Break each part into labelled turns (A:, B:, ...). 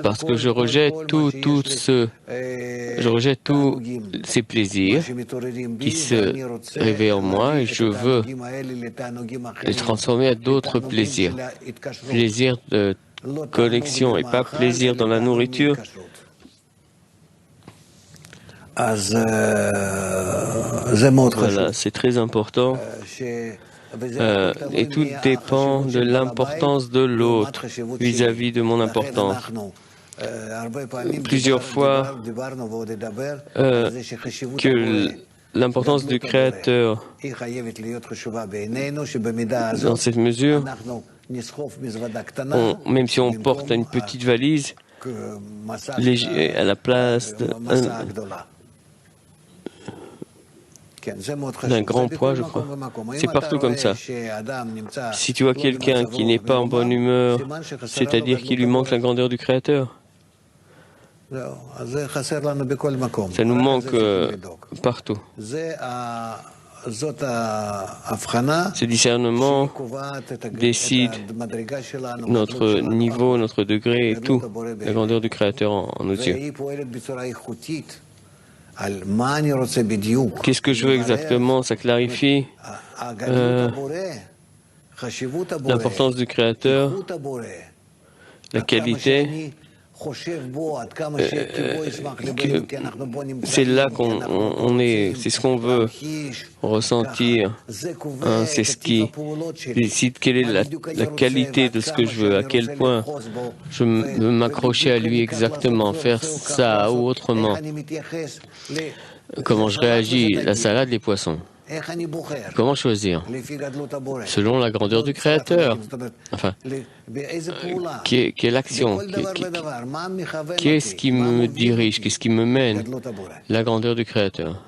A: Parce que je rejette je rejette tous ces plaisirs qui se réveillent en moi et je veux les transformer à d'autres plaisirs. Plaisir de connexion et pas plaisir dans la nourriture. Voilà, c'est très important. Et tout dépend de l'importance de l'autre vis-à-vis de mon importance. Plusieurs fois que l'importance du Créateur dans cette mesure, même si on porte une petite valise à la place d'un grand poids, je crois. C'est partout comme ça. Si tu vois quelqu'un qui n'est pas en bonne humeur, c'est-à-dire qu'il lui manque la grandeur du Créateur. Ça nous manque partout. Ce discernement décide notre niveau, notre degré et tout, la grandeur du Créateur en nos yeux. Qu'est-ce que je veux exactement? Ça clarifie l'importance du Créateur, la qualité. C'est là qu'on est, c'est ce qu'on veut ressentir, c'est ce qui décide quelle est la qualité de ce que je veux, à quel point je veux m'accrocher à lui exactement, faire ça ou autrement. Comment je réagis, la salade, les poissons. Comment choisir? Selon la grandeur du Créateur. Enfin, quelle action? Qu'est-ce qui me dirige? Qu'est-ce qui me mène? La grandeur du Créateur.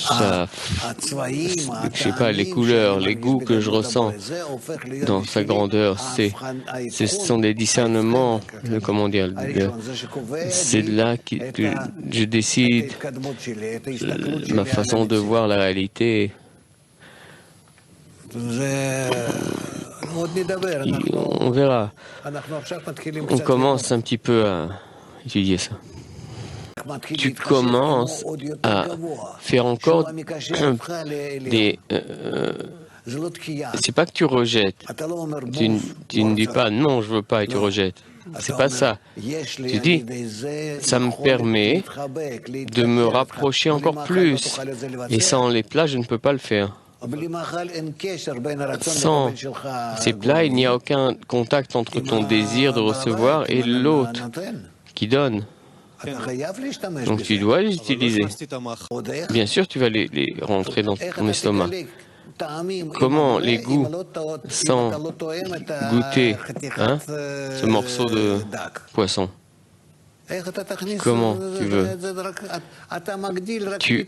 A: Ça, je sais pas, les couleurs, les goûts que je ressens dans sa grandeur, ce sont des discernements, comment dire, c'est là que je décide ma façon de voir la réalité. On verra. On commence un petit peu à étudier ça. Tu commences à faire encore des... c'est pas que tu rejettes. Tu ne dis pas non, je veux pas et tu rejettes. C'est pas ça. Tu dis, ça me permet de me rapprocher encore plus. Et sans les plats, je ne peux pas le faire. Sans ces plats, il n'y a aucun contact entre ton désir de recevoir et l'autre qui donne. Donc tu dois les utiliser. Bien sûr, tu vas les rentrer dans ton estomac. Comment les goûts, sans goûter ce morceau de poisson? Comment tu veux? Tu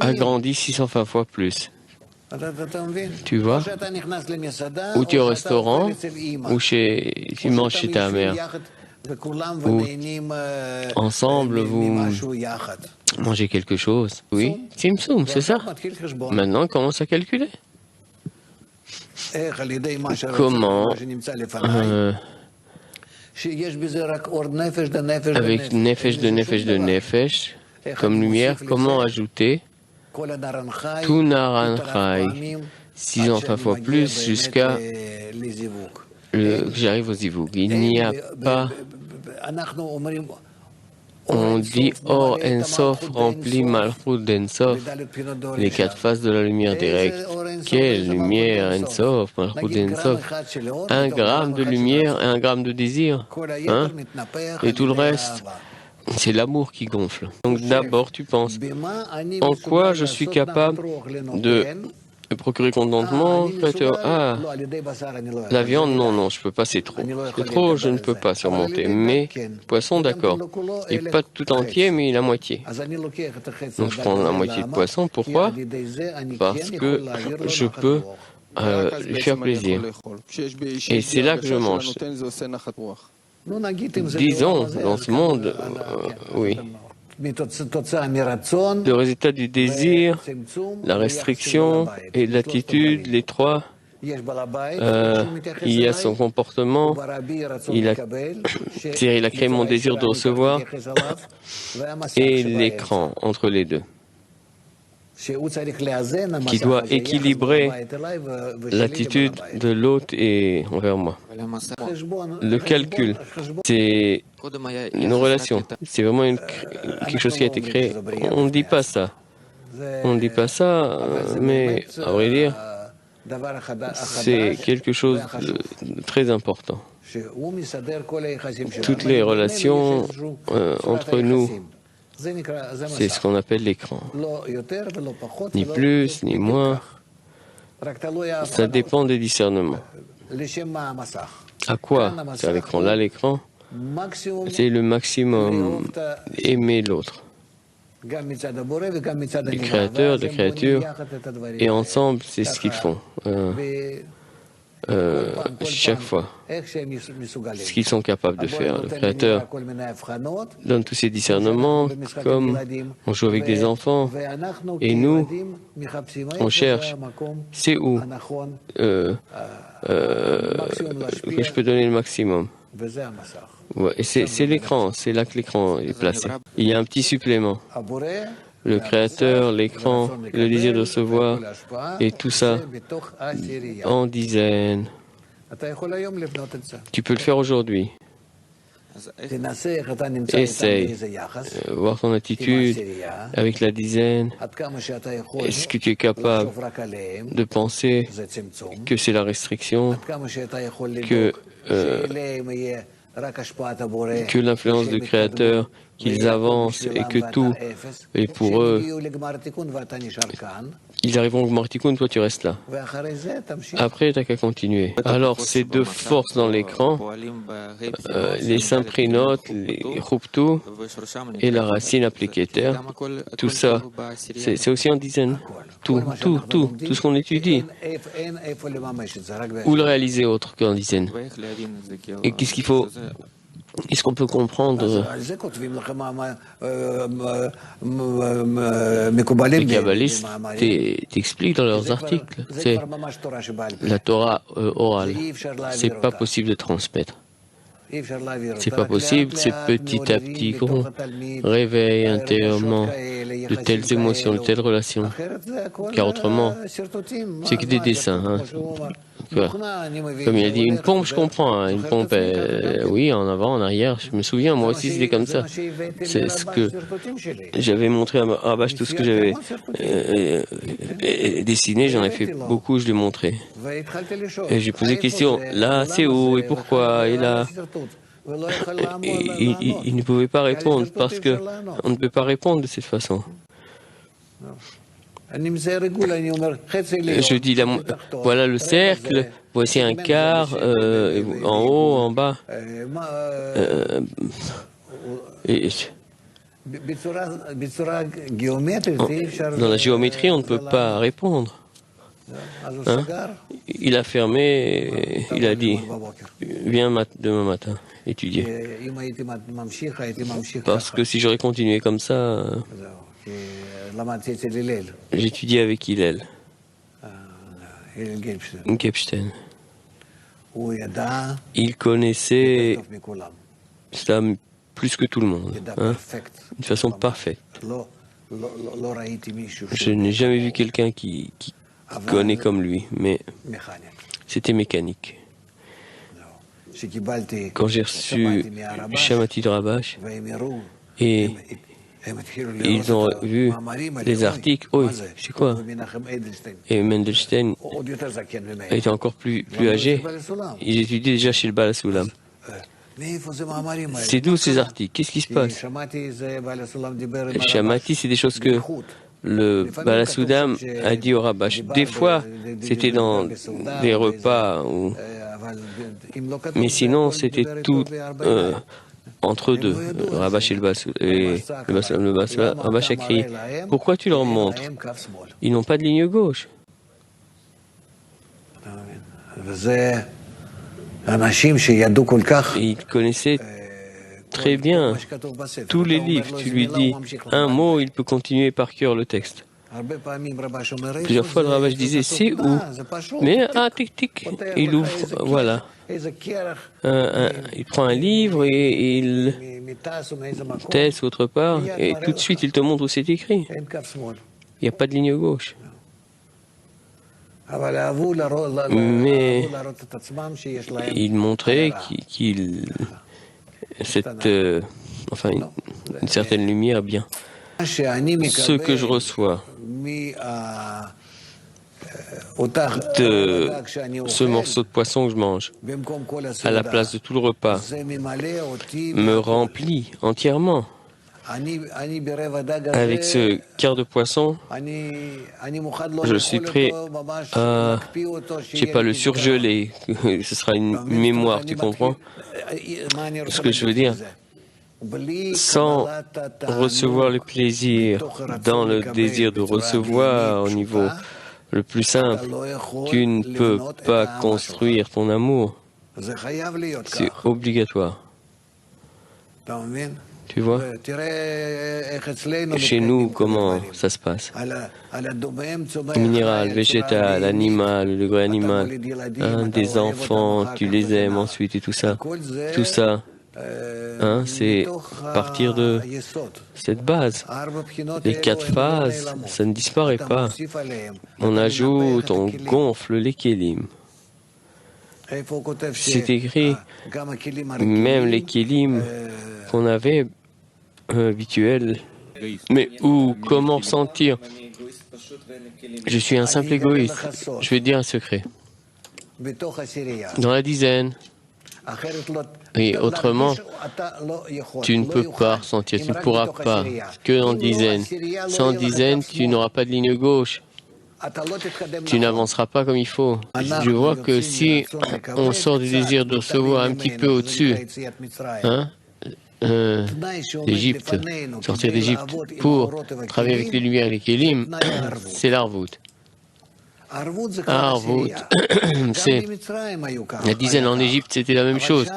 A: agrandis 620 fois plus. Tu vois? Ou tu es au restaurant, ou tu manges chez ta mère. Ou ensemble, vous mangez quelque chose. Oui, Tzimtzum, c'est ça. Maintenant, on commence à calculer. Comment, avec nefesh de nefesh, comme lumière, comment ajouter tout Naranchai, 620 fois plus, jusqu'à que j'arrive au Zivug. Il n'y a pas... On dit Or Ensof remplit Malchut d'Ensof, les 4 faces de la lumière directe. Quelle lumière Ensof, Malchut d'Ensof? 1 gramme de lumière et 1 gramme de désir. Et tout le reste, c'est l'amour qui gonfle. Donc d'abord tu penses, en quoi je suis capable de procurer contentement? La viande, non, je peux pas, c'est trop. C'est trop, je ne peux pas surmonter. Mais poisson, d'accord. Et pas tout entier, mais la moitié. Donc je prends la moitié de poisson. Pourquoi? Parce que je peux lui faire plaisir. Et c'est là que je mange. Disons, dans ce monde, oui. Le résultat du désir, la restriction et l'attitude, les trois, il y a son comportement, il a créé mon désir de recevoir et l'écran entre les deux, qui doit équilibrer l'attitude de l'autre et envers moi. Le calcul, c'est une relation, c'est vraiment quelque chose qui a été créé. On ne dit pas ça. On ne dit pas ça, mais à vrai dire, c'est quelque chose de très important. Toutes les relations entre nous, c'est ce qu'on appelle l'écran. Ni plus, ni moins. Ça dépend des discernements. À quoi sert l'écran? Là, l'écran, c'est le maximum aimer l'autre. Les créateurs, les créatures, et ensemble, c'est ce qu'ils font. Chaque fois, ce qu'ils sont capables de faire. Le Créateur donne tous ces discernements, comme on joue avec des enfants, et nous, on cherche, c'est où que je peux donner le maximum. Ouais, et c'est l'écran, c'est là que l'écran est placé. Il y a un petit supplément. Le Créateur, l'écran, le désir de recevoir, et tout ça en dizaines. Tu peux le faire aujourd'hui. Essaye, voir ton attitude avec la dizaine. Est-ce que tu es capable de penser que c'est la restriction, que l'influence du Créateur, qu'ils avancent et que tout est pour eux, ils arriveront au Gmar-Tikkun, toi tu restes là. Après, tu n'as qu'à continuer. Alors, ces deux forces dans l'écran, les symprénotes, les chuptu et la racine appliquée terre, tout ça, c'est aussi en dizaines. Tout ce qu'on étudie. Où le réaliser autre qu'en dizaines? Et qu'est-ce qu'il faut? Est-ce qu'on peut comprendre? Les kabbalistes t'expliquent dans leurs articles. C'est la Torah orale. C'est pas possible de transmettre. C'est pas possible, c'est petit à petit qu'on réveille intérieurement de telles émotions, de telles relations. Car autrement, c'est que des dessins. Hein. Comme il a dit, une pompe, je comprends. Hein, une pompe, oui, en avant, en arrière. Je me souviens, moi aussi, c'était comme ça. C'est ce que j'avais montré à Rabash, tout ce que j'avais dessiné. J'en ai fait beaucoup, je l'ai montré. Et j'ai posé des questions. Là, c'est où et pourquoi? Et là. Il ne pouvait pas répondre parce qu'on ne peut pas répondre de cette façon. Je dis, voilà le cercle, voici un quart, en haut, en bas. Dans la géométrie, on ne peut pas répondre. Hein? Il a fermé, il a dit, viens demain matin étudier. Parce que si j'aurais continué comme ça, j'étudiais avec Hillel Gepstein. Il connaissait ça plus que tout le monde, hein, d'une façon parfaite. Je n'ai jamais vu quelqu'un qui connaît comme lui, mais c'était mécanique. Quand j'ai reçu Shamati de Rabash, et ils ont vu les articles, oui, c'est quoi? Et Mendelstein était encore plus âgé. Il étudiait déjà chez le Baal HaSulam. C'est d'où ces articles? Qu'est-ce qui se passe? Shamati, c'est des choses que le Baal HaSulam a dit au Rabash. Des fois, c'était dans des repas, mais sinon, c'était tout entre deux. Le Rabash et le Rabash a crié, pourquoi tu leur montres? Ils n'ont pas de ligne gauche. Et ils connaissaient très bien tous les livres. Tu lui dis un mot, il peut continuer par cœur le texte. Plusieurs fois, le Rabbah disait, c'est où? Mais un tic-tic, il ouvre, voilà. Il prend un livre et il teste autre part, et tout de suite, il te montre où c'est écrit. Il n'y a pas de ligne gauche. Mais il montrait enfin, une certaine lumière bien. Ce que je reçois de ce morceau de poisson que je mange, à la place de tout le repas, me remplit entièrement. Avec ce quart de poisson, je suis prêt à, je sais pas, le surgeler. Ce sera une mémoire, tu comprends ce que je veux dire? Sans recevoir le plaisir, dans le désir de recevoir au niveau le plus simple, tu ne peux pas construire ton amour. C'est obligatoire. Tu vois? Chez nous, comment ça se passe? Minéral, végétal, animal, le vrai animal, des enfants, tu les aimes ensuite et tout ça. Tout ça, c'est partir de cette base. Les 4 phases, ça ne disparaît pas. On ajoute, on gonfle les kélim. C'est écrit, même les kélim qu'on avait habituels, mais comment sentir? Je suis un simple égoïste. Je vais te dire un secret. Dans la dizaine, et autrement, tu ne peux pas ressentir, tu ne pourras pas, que dans dizaine. Sans dizaine, tu n'auras pas de ligne gauche. Tu n'avanceras pas comme il faut. Je vois que si on sort du désir de recevoir un petit peu au-dessus, d'Égypte, sortir d'Égypte pour travailler avec les lumières et les kélim, c'est l'Arvout. Arvout, c'est la dizaine en Égypte, c'était la même chose.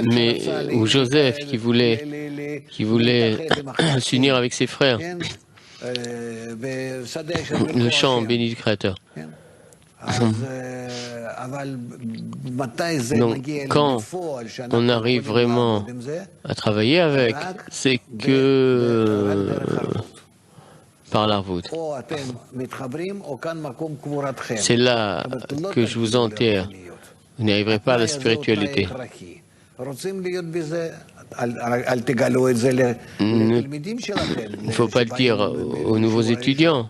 A: Mais où Joseph qui voulait s'unir avec ses frères, le chant béni du Créateur. Donc, quand on arrive vraiment à travailler avec, c'est que par l'Arvout. C'est là que je vous enterre. Vous n'arriverez pas à la spiritualité. Il ne faut pas le dire aux nouveaux étudiants,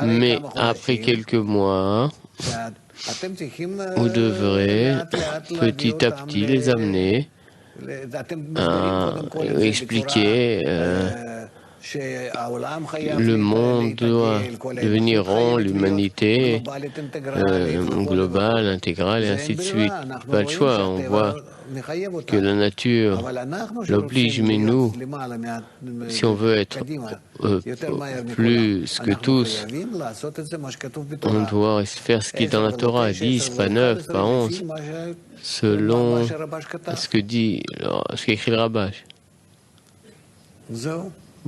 A: mais après quelques mois, vous devrez petit à petit les amener à expliquer le monde doit devenir rond, l'humanité globale, intégrale, et ainsi de suite. Pas le choix, on voit que la nature l'oblige, mais nous, si on veut être plus que tous, on doit faire ce qui est dans la Torah, 10, pas 9, pas 11, selon ce qu'écrit le Rabbah.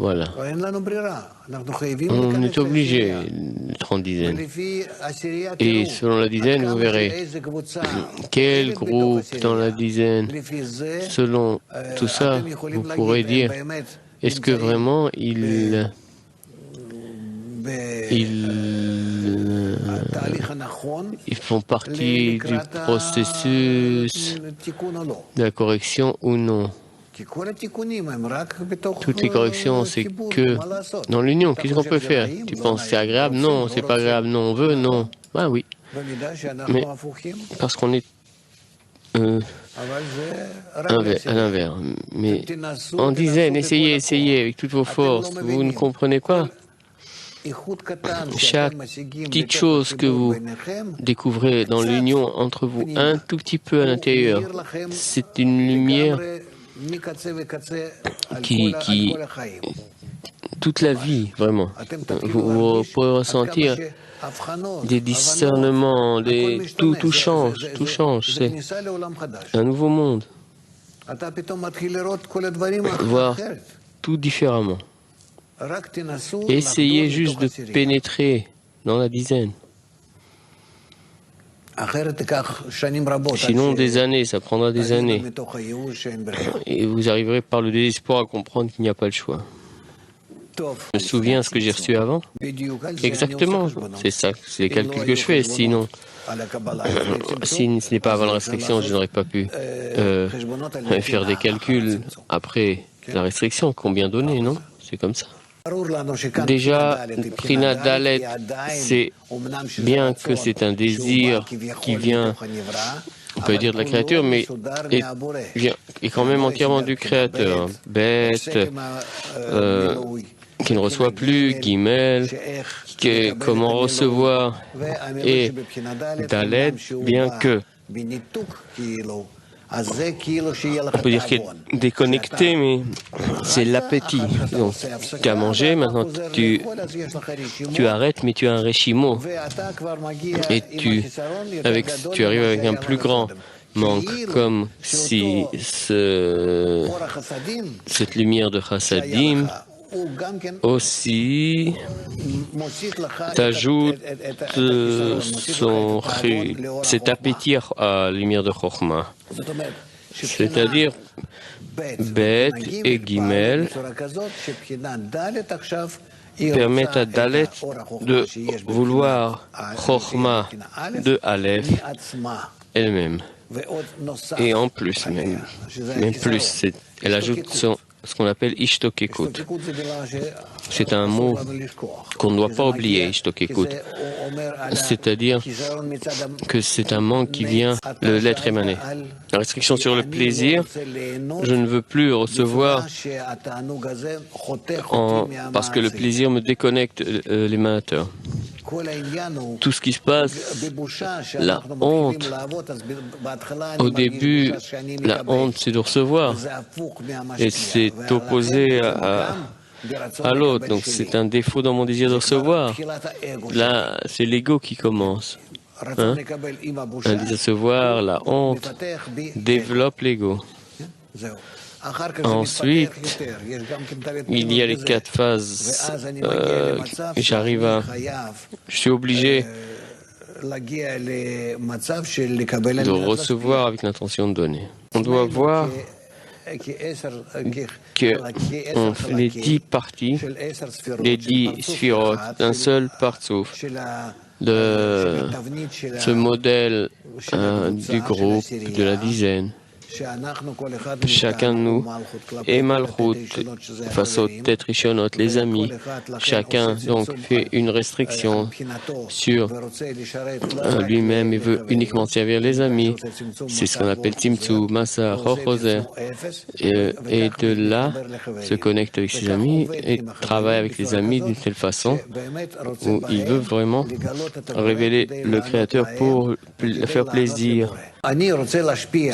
A: Voilà. On est obligé d'être en dizaine. Et selon la dizaine, vous verrez quel groupe dans la dizaine, selon tout ça, vous pourrez dire, est-ce que vraiment ils font partie du processus de la correction ou non? Toutes les corrections, c'est que dans l'union, qu'est-ce qu'on peut faire? Tu penses que c'est agréable? Non, c'est pas agréable. Non, on veut? Non. Ah oui. Mais parce qu'on est à l'inverse. Mais en dizaine, essayez avec toutes vos forces. Vous ne comprenez pas? Chaque petite chose que vous découvrez dans l'union entre vous, un tout petit peu à l'intérieur, c'est une lumière qui toute la vie, vraiment. Vous pourrez ressentir des discernements, tout change, c'est un nouveau monde. Voir tout différemment. Essayez juste de pénétrer dans la dizaine. Sinon, des années, ça prendra des années. Et vous arriverez par le désespoir à comprendre qu'il n'y a pas le choix. Je me souviens ce que j'ai reçu avant. Exactement, c'est ça, c'est les calculs que je fais. Sinon, si ce n'est pas avant la restriction, je n'aurais pas pu faire des calculs après la restriction. Combien donner, non? C'est comme ça. Déjà, Prina Dalet, c'est bien que c'est un désir qui vient, on peut dire de la créature, mais est quand même entièrement du créateur. Bête, qui ne reçoit plus, Guimel, comment recevoir, et Dalet, bien que. On peut dire qu'il est déconnecté, mais c'est l'appétit. Donc, tu as mangé, maintenant tu arrêtes, mais tu as un réchimo. Et tu arrives avec un plus grand manque, comme si cette lumière de chassadim aussi t'ajoute cet appétit à la lumière de Chokhmah. C'est-à-dire, Beth et Gimel permettent à Dalet de vouloir Chokhmah de Aleph elle-même. Et en plus, même plus, elle ajoute ce qu'on appelle Ishtokekut. C'est un mot qu'on ne doit pas oublier, Ishtokekut. C'est-à-dire que c'est un manque qui vient de l'être émané. La restriction sur le plaisir, je ne veux plus recevoir parce que le plaisir me déconnecte l'émanateur. Tout ce qui se passe, la honte, au début, la honte c'est de recevoir et c'est opposé à l'autre, donc c'est un défaut dans mon désir de recevoir. Là, c'est l'ego qui commence. Un désir de recevoir, la honte, développe l'ego. Ensuite, il y a les 4 phases. Je suis obligé de recevoir avec l'intention de donner. On doit voir que les 10 parties, les 10 sphirotes, d'un seul partsouf, de ce modèle du groupe, de la dizaine. Chacun de nous est Malchut, face aux têtes rishonotes, les amis. Chacun donc fait une restriction sur lui-même et veut uniquement servir les amis. C'est ce qu'on appelle Tzimtzum, Massa, Chochoser. Et de là, se connecte avec ses amis et travaille avec les amis d'une telle façon où il veut vraiment révéler le Créateur pour faire plaisir.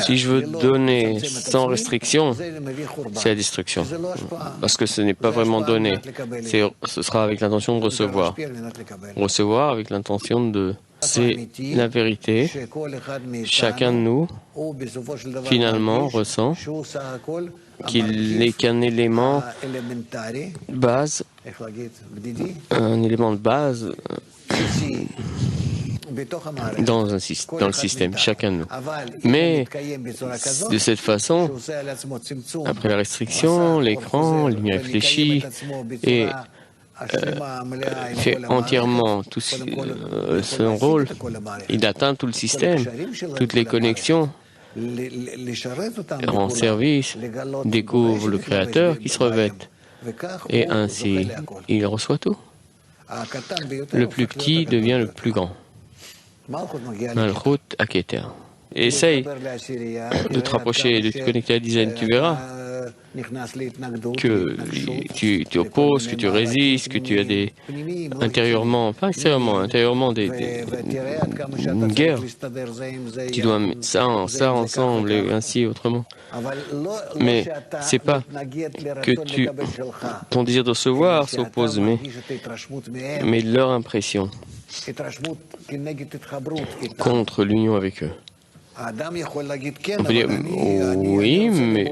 A: Si je veux donner sans restriction, c'est la destruction. Parce que ce n'est pas vraiment donner. Ce sera avec l'intention de recevoir. Recevoir avec l'intention de... C'est la vérité. Chacun de nous, finalement, ressent qu'il n'est qu'un élément base, un élément de base dans le système, chacun de nous. Mais de cette façon, après la restriction, l'écran, il réfléchit et fait entièrement tout son rôle. Il atteint tout le système, toutes les connexions, rend service, découvre le Créateur qui se revête. Et ainsi, il reçoit tout. Le plus petit devient le plus grand. Malchut à Keter. Essaye de te rapprocher, de te connecter à la dizaine. Tu verras que tu opposes, que tu résistes, que tu as des intérieurement, pas extérieurement, intérieurement une guerre. Tu dois mettre ça ensemble et ainsi autrement. Mais c'est pas que ton désir de recevoir s'oppose, mais leur impression contre l'union avec eux. On peut dire, oui, mais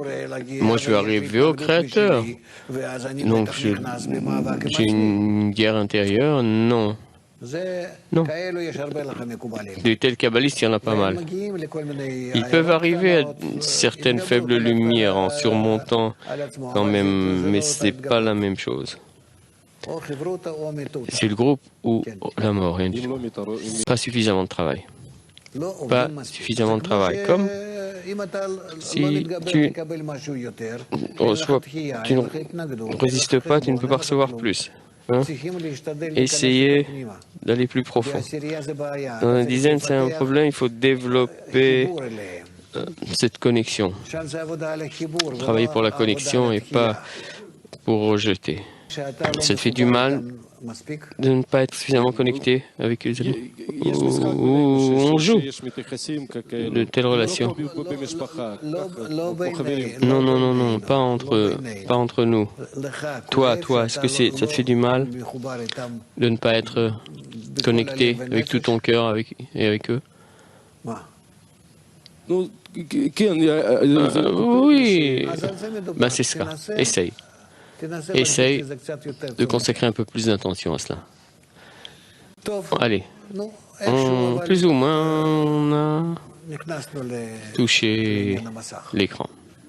A: moi je veux arriver au Créateur. Donc j'ai une guerre intérieure? Non. Non. De tels kabbalistes, il y en a pas mal. Ils peuvent arriver à certaines faibles lumières en surmontant quand même, mais ce n'est pas la même chose. C'est le groupe ou la mort, rien du tout. Pas suffisamment de travail. Pas suffisamment de travail. Comme si tu reçois, tu ne résistes pas, tu ne peux pas recevoir plus. Hein? Essayez d'aller plus profond. Dans la dizaine, c'est un problème, il faut développer cette connexion. Travailler pour la connexion et pas pour rejeter. Ça te fait du mal de ne pas être suffisamment connecté avec les amis. Ou on joue de telles relations. Non, non, non, non, pas entre nous. Toi, est-ce que ça te fait du mal de ne pas être connecté avec tout ton cœur et avec eux? Oui, ben c'est ça. Essaye. Essaye de consacrer un peu plus d'attention à cela. Allez, plus ou moins, on a touché l'écran.